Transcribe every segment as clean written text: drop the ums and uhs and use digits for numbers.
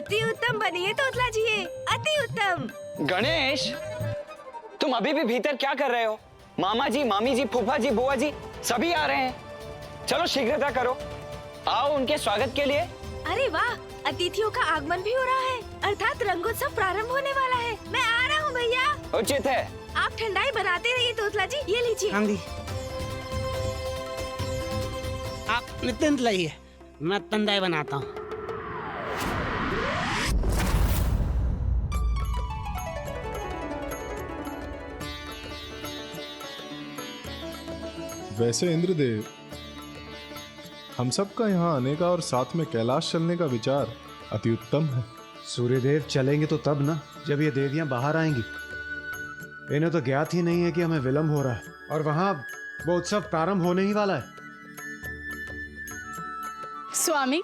अति उत्तम बनिए तोतला जी, अति उत्तम। गणेश, तुम अभी भी भीतर क्या कर रहे हो? मामा जी, मामी जी, फूफा जी, बुआ जी सभी आ रहे हैं। चलो शीघ्रता करो, आओ उनके स्वागत के लिए। अरे वाह, अतिथियों का आगमन भी हो रहा है, अर्थात रंगोत्सव प्रारंभ होने वाला है। मैं आ रहा हूँ भैया। उचित है। आप ठंडाई बनाते रहिए तोतला जी, ये लीजिए। हाँ जी, आप निश्चिंत लाइए, मैं ठंडाई बनाता हूँ। वैसे इंद्रदेव, हम सबका यहाँ आने का और साथ में कैलाश चलने का विचार अति उत्तम है। सूर्यदेव चलेंगे तो तब ना, जब ये देवियां बाहर आएंगी। इन्हें तो ज्ञात ही नहीं है कि हमें विलंब हो रहा है और वहां वो उत्सव प्रारंभ होने ही वाला है। स्वामी,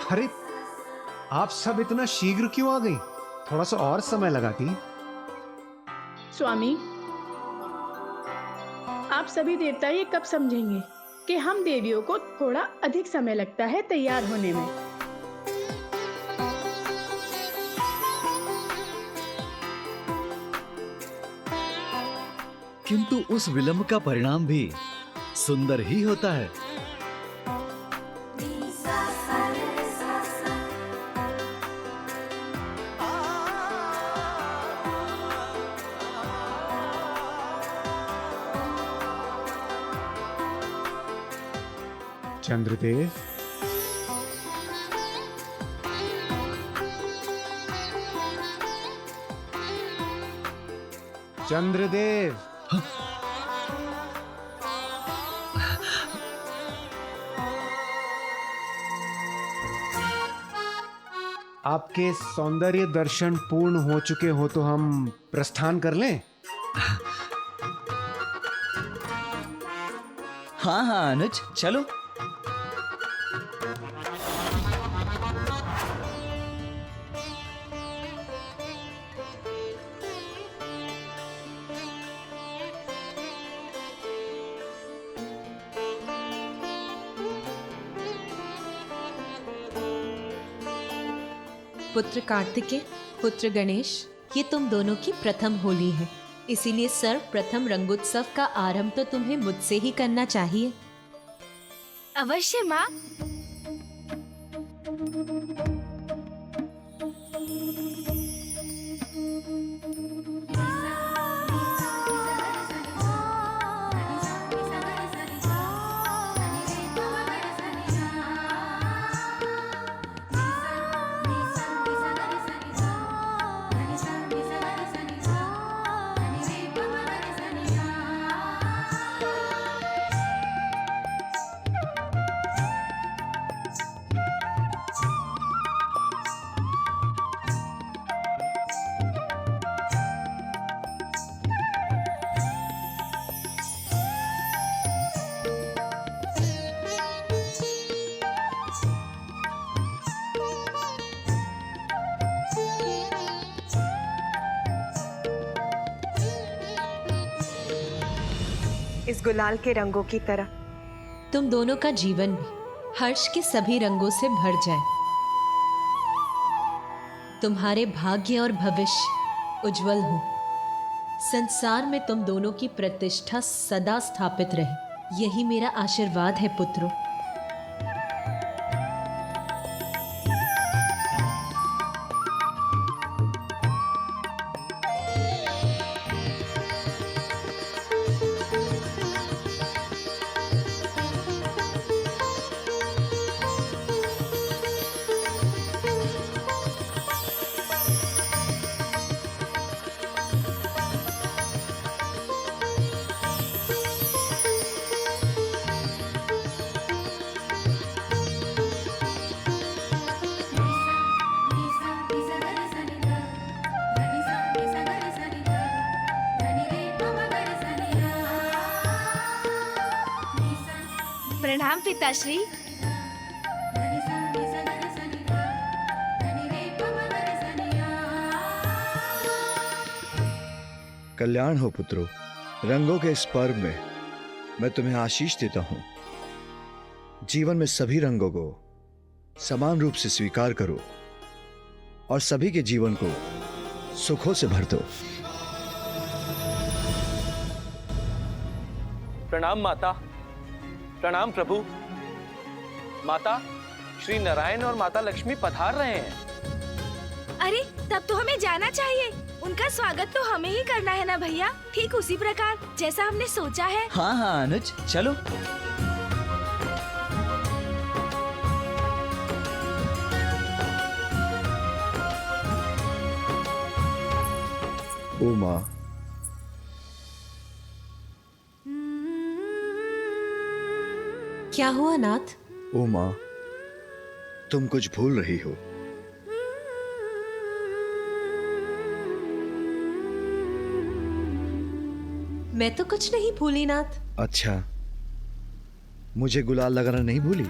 अरे आप सब इतना शीघ्र क्यों आ गई? थोड़ा सा और समय लगाती। स्वामी, आप सभी देवता ये कब समझेंगे कि हम देवियों को थोड़ा अधिक समय लगता है तैयार होने में। किंतु उस विलंब का परिणाम भी सुंदर ही होता है। चंद्रदेव, चंद्रदेव, आपके सौंदर्य दर्शन पूर्ण हो चुके हो तो हम प्रस्थान कर लें? हाँ हाँ अनुज, चलो। पुत्र कार्तिकेय, पुत्र गणेश, ये तुम दोनों की प्रथम होली है, इसीलिए सर्वप्रथम रंगोत्सव का आरंभ तो तुम्हें मुझसे ही करना चाहिए। अवश्य माँ। इस गुलाल के रंगों की तरह तुम दोनों का जीवन भी हर्ष के सभी रंगों से भर जाए। तुम्हारे भाग्य और भविष्य उज्जवल हो। संसार में तुम दोनों की प्रतिष्ठा सदा स्थापित रहे, यही मेरा आशीर्वाद है पुत्रों। प्रणाम पिताश्री। कल्याण हो पुत्रो। रंगों के इस पर्व में मैं तुम्हें आशीष देता हूं। जीवन में सभी रंगों को समान रूप से स्वीकार करो और सभी के जीवन को सुखों से भर दो। प्रणाम माता, प्रणाम प्रभु। माता, श्री नारायण और माता लक्ष्मी पधार रहे हैं। अरे तब तो हमें जाना चाहिए। उनका स्वागत तो हमें ही करना है ना भैया, ठीक उसी प्रकार जैसा हमने सोचा है। हाँ हाँ अनुज, चलो। ओ माँ, क्या हुआ नाथ? ओ माँ, तुम कुछ भूल रही हो। मैं तो कुछ नहीं भूली नाथ। अच्छा, मुझे गुलाल लगाना नहीं भूली?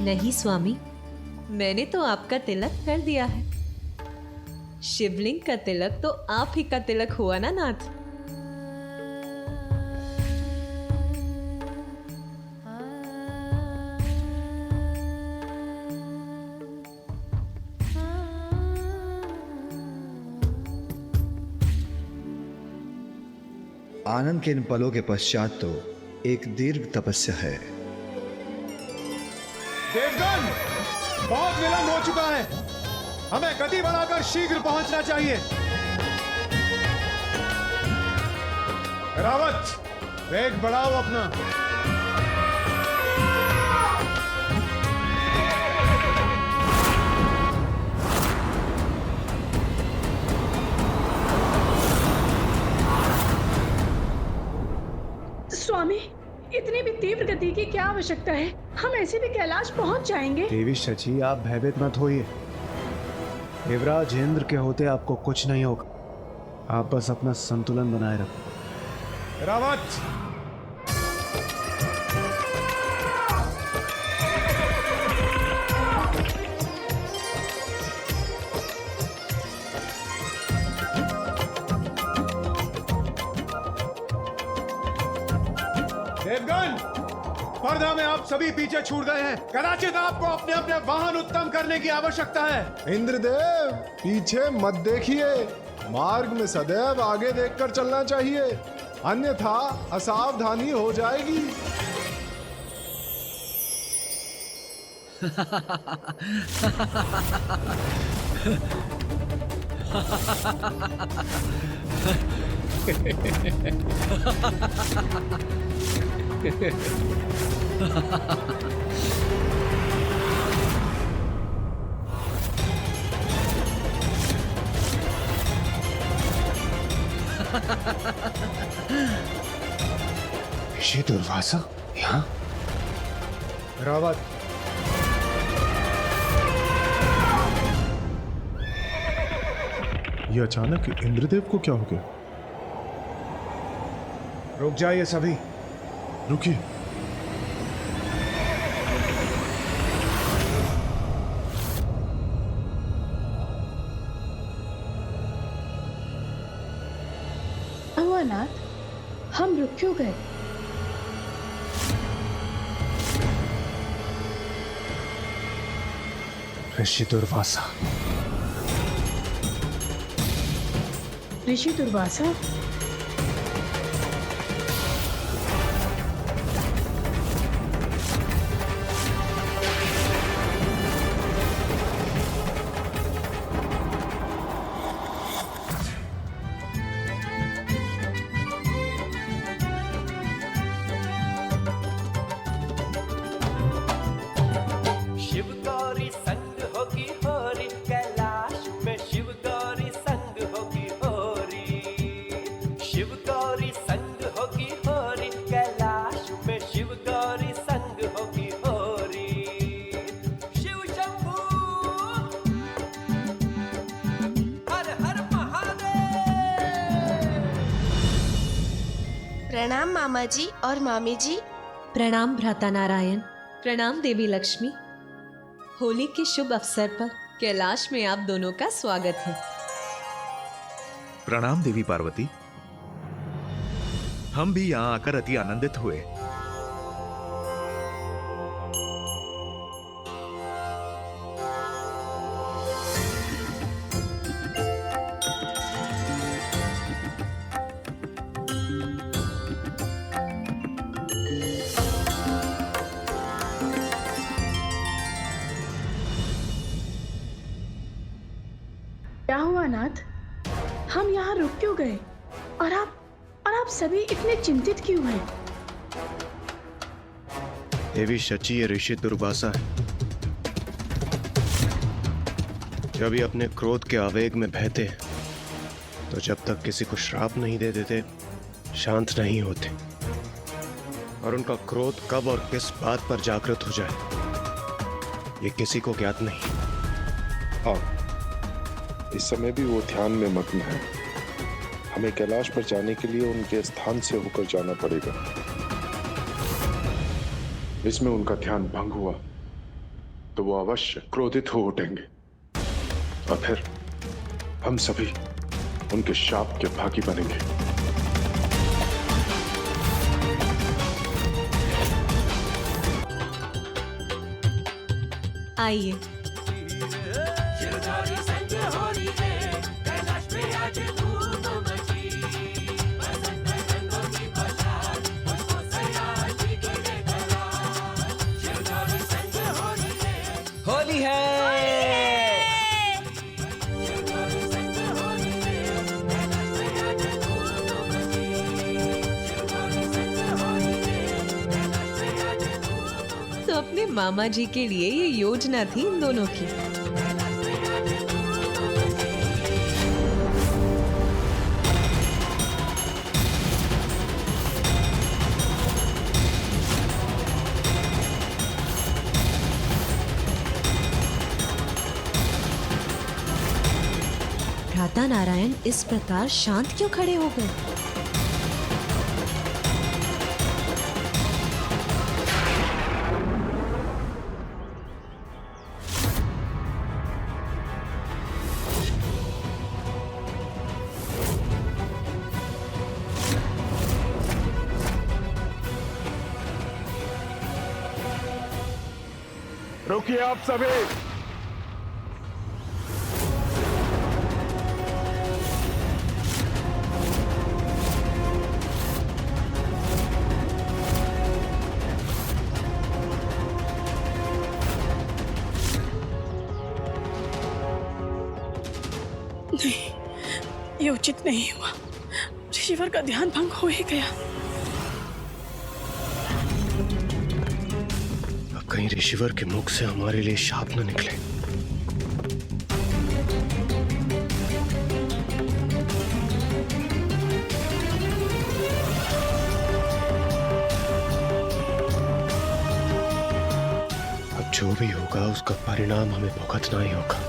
नहीं स्वामी, मैंने तो आपका तिलक कर दिया है। शिवलिंग का तिलक तो आप ही का तिलक हुआ ना नाथ। आनंद के इन पलों के पश्चात तो एक दीर्घ तपस्या है। देवगन, बहुत विलंब हो चुका है। हमें गति बढ़ाकर शीघ्र पहुंचना चाहिए। रावत, वेग बढ़ाओ अपना। स्वामी, इतनी भी तीव्र गति की क्या आवश्यकता है? हम ऐसे भी कैलाश पहुंच जाएंगे। देवी शची, आप भयभीत मत होइए। युवराज इंद्र के होते आपको कुछ नहीं होगा। आप बस अपना संतुलन बनाए रखो। रावत, देवगन, स्पर्धा में आप सभी पीछे छूट गए हैं। कदाचित आपको अपने अपने वाहन उत्तम करने की आवश्यकता है। इंद्रदेव, पीछे मत देखिए। मार्ग में सदैव आगे देखकर चलना चाहिए, अन्यथा असावधानी हो जाएगी। ऋषि दुर्वासा यहाँ? रावत, ये अचानक इंद्रदेव को क्या हो गया? रुक जाइए सभी। रुकिए। अमरनाथ, हम रुक क्यों गए? ऋषि दुर्वासा। ऋषि दुर्वासा? प्रणाम मामा जी और मामी जी। प्रणाम भ्राता नारायण। प्रणाम देवी लक्ष्मी। होली के शुभ अवसर पर कैलाश में आप दोनों का स्वागत है। प्रणाम देवी पार्वती। हम भी यहाँ आकर अति आनंदित हुए। क्या हुआ नाथ, हम यहाँ रुक क्यों गए? और आप सभी इतने चिंतित क्यों हैं? देवी शची ये ऋषि दुर्वासा है। जब ये अपने क्रोध के आवेग में बहते हैं, तो जब तक किसी को श्राप नहीं दे देते, शांत नहीं होते। और उनका क्रोध कब और किस बात पर जागृत हो जाए, ये किसी को ज्ञात नहीं। हाँ, इस समय भी वो ध्यान में मग्न है। हमें कैलाश पर जाने के लिए उनके स्थान से होकर जाना पड़ेगा। इसमें उनका ध्यान भंग हुआ तो वो अवश्य क्रोधित हो उठेंगे और फिर हम सभी उनके शाप के भागी बनेंगे। आइए। होली है। तो अपने मामा जी के लिए ये योजना थी इन दोनों की। भ्राता नारायण इस प्रकार शांत क्यों खड़े हो गए? रुकिए आप सभी। नहीं, ये उचित नहीं हुआ। ऋषिवर का ध्यान भंग हो ही गया। अब कहीं ऋषिवर के मुख से हमारे लिए शाप न निकले। अब जो भी होगा उसका परिणाम हमें भुगतना ही होगा।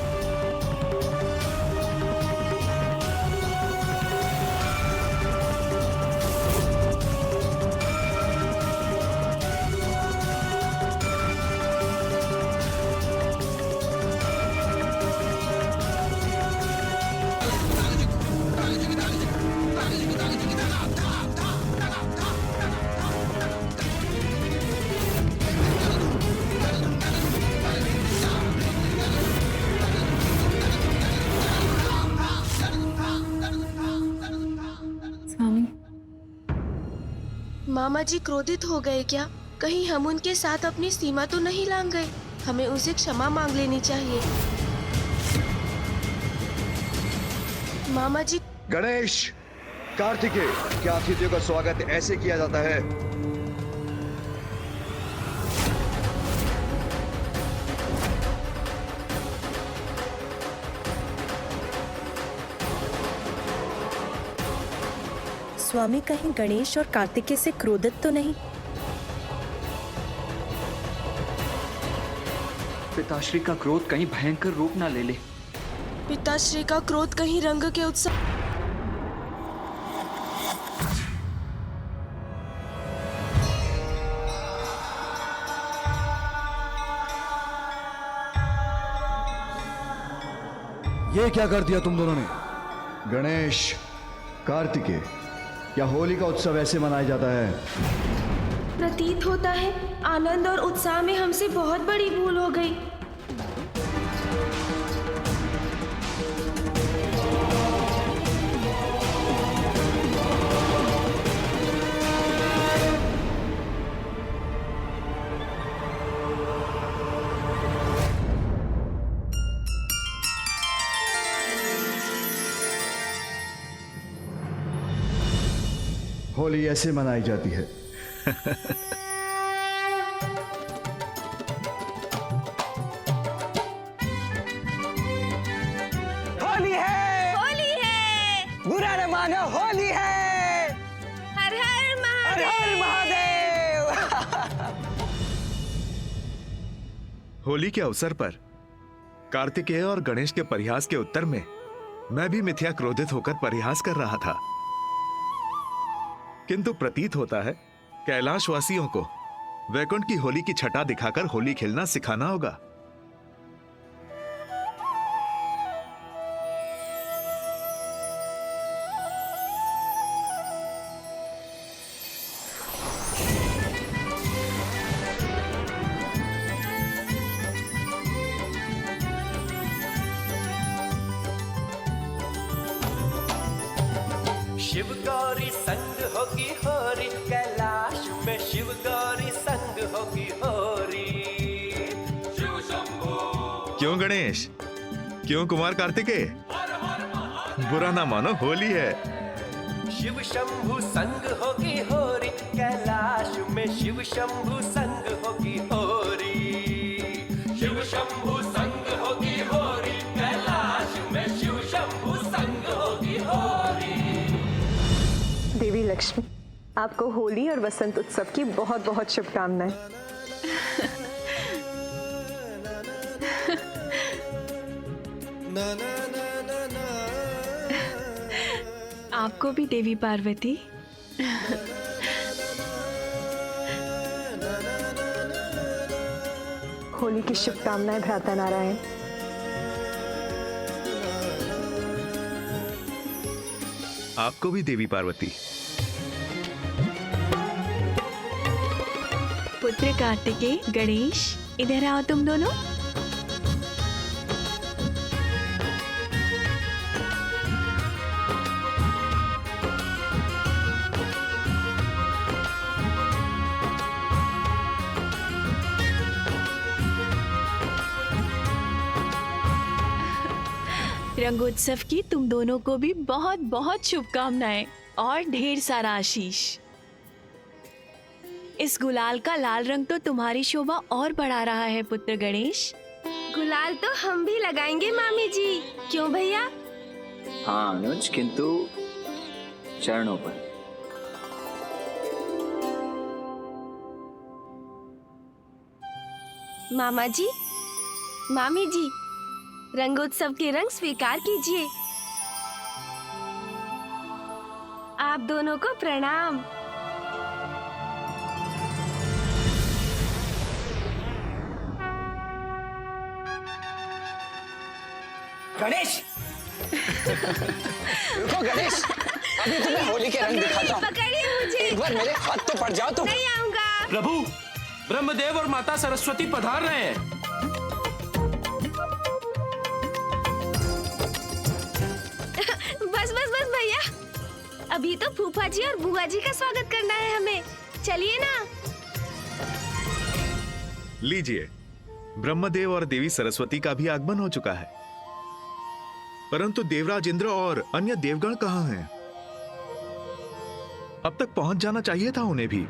मामा जी क्रोधित हो गए क्या? कहीं हम उनके साथ अपनी सीमा तो नहीं लांघ गए? हमें उनसे क्षमा मांग लेनी चाहिए। मामा जी। गणेश, कार्तिकेय, क्या अतिथियों का स्वागत ऐसे किया जाता है? स्वामी कहीं गणेश और कार्तिकेय से क्रोधित तो नहीं? पिताश्री का क्रोध कहीं भयंकर रूप ना ले ले। पिताश्री का क्रोध कहीं रंग के उत्सव। ये क्या कर दिया तुम दोनों ने? गणेश, कार्तिकेय, क्या होली का उत्सव ऐसे मनाया जाता है? प्रतीत होता है आनंद और उत्साह में हमसे बहुत बड़ी भूल हो गई। होली ऐसे मनाई जाती है। होली है, होली है, बुरा न मानो, होली है। हर हर हर हर महादेव। महादेव। होली के अवसर पर कार्तिकेय और गणेश के परिहास के उत्तर में मैं भी मिथ्या क्रोधित होकर परिहास कर रहा था, किंतु प्रतीत होता है कैलाशवासियों को वैकुंठ की होली की छटा दिखाकर होली खेलना सिखाना होगा। शिव गौरी संग होगी होरी, कैलाश में शिव गौरी संग होगी होरी। शिव शंभू। क्यों गणेश, क्यों कुमार कार्तिकेय? बुरा ना मानो, होली है। शिव शंभू संग होगी होरी, कैलाश में शिव शंभू संग होगी होरी। शिव शंभू संग होगी होरी, कैलाश में शिव शंभू संग होगी होरी। देवी लक्ष्मी, आपको होली और वसंत उत्सव की बहुत बहुत शुभकामनाएं। आपको भी देवी पार्वती। होली की शुभकामनाएं भ्राता नारायण। आपको भी देवी पार्वती। पुत्र कार्तिकेय, गणेश, इधर आओ तुम दोनों। रंगोत्सव की तुम दोनों को भी बहुत बहुत शुभकामनाएं और ढेर सारा आशीष। इस गुलाल का लाल रंग तो तुम्हारी शोभा और बढ़ा रहा है पुत्र गणेश। गुलाल तो हम भी लगाएंगे मामी जी, क्यों भैया? हाँ अनुज, किंतु चरणों पर। मामा जी, मामी जी, रंगोत्सव के रंग स्वीकार कीजिए। आप दोनों को प्रणाम। गणेश रुको गणेश, अभी तुम्हें होली के रंग दिखाता हूँ। पकड़िए मुझे। एक बार मेरे हाथ तो पड़ जाओ तुम। नहीं आऊंगा। प्रभु, ब्रह्मदेव और माता सरस्वती पधार रहे हैं। बस बस बस भैया, अभी तो फूफा जी और बुआ जी का स्वागत करना है हमें। चलिए ना। लीजिए, ब्रह्मदेव और देवी सरस्वती का भी आगमन हो चुका है, परंतु देवराज इंद्र और अन्य देवगण कहाँ हैं? अब तक पहुंच जाना चाहिए था उन्हें भी।